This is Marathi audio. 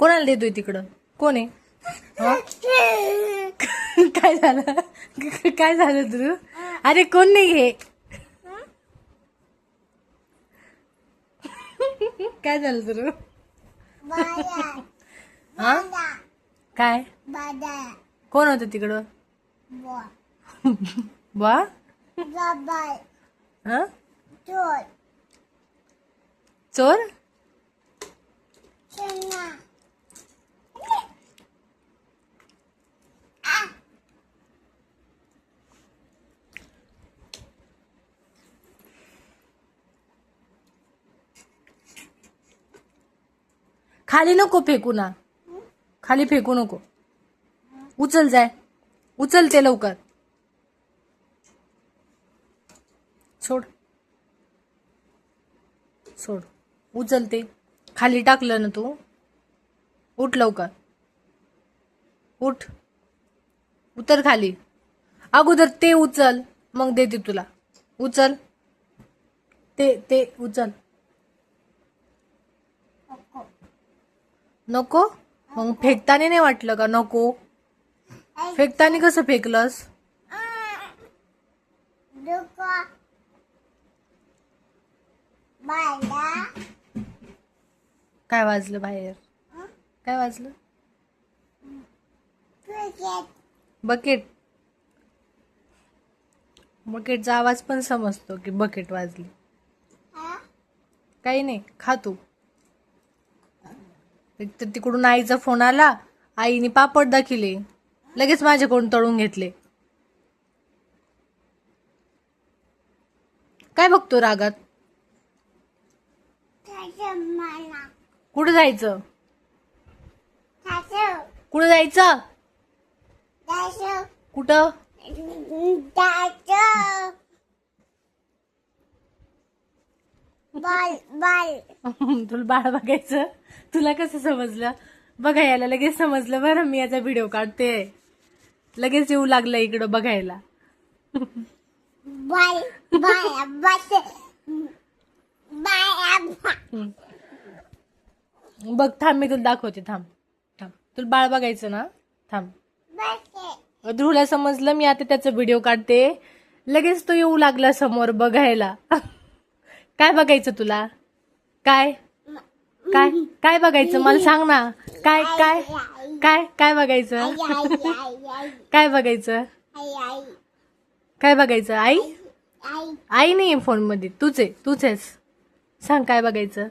कोणाला देतोय तिकडं? कोण आहे? काय झालं? काय झालं तुझं? अरे कोण नाही हे? काय झालं तुझं? हा काय कोण होतं तिकडं? बा हा चोर खाली नको फेकू ना, खाली फेकू नको. उचल जाय, उचल ते लवकर. सोड सोड, उचल ते. खाली टाकलं ना तू. उठ लवकर, उठ, उतर खाली. अगोदर ते उचल, मग देते तुला. उचल ते उचल. नको मग फेकताना नाही वाटलं का नको? फेकताना कसं फेकलंस? काय वाजलं बाहेर? काय वाजलं? बकेट. बकेटचा आवाज पण समजतो की बकेट वाजली. काही नाही, खा तू. एक तर तिकडून आईचा फोन आला, आईने पापड दाखिले, लगेच माझ्याकडून तळून घेतले. काय बघतो रागात? कुठं जायचं? कुठं जायचं? कुठं? तुला बाळ बघायचं? तुला कसं समजलं? बघा याला लगेच समजलं बरं, मी याचा व्हिडिओ काढते. लगेच येऊ लागला इकडं बघायला. बघ थांब, मी तुला दाखवते. थांब थांब, तुला बाळ बघायचं ना? थांब. ध्रुवला समजलं मी आता त्याचा व्हिडिओ काढते. लगेच तो येऊ लागला समोर बघायला. काय बघायचं तुला? काय काय काय बघायचं मला सांग ना. काय काय काय काय बघायचं? काय बघायचं? काय बघायचं? आई आई नाही फोन मध्ये, तूच आहेस. सांग काय बघायचं?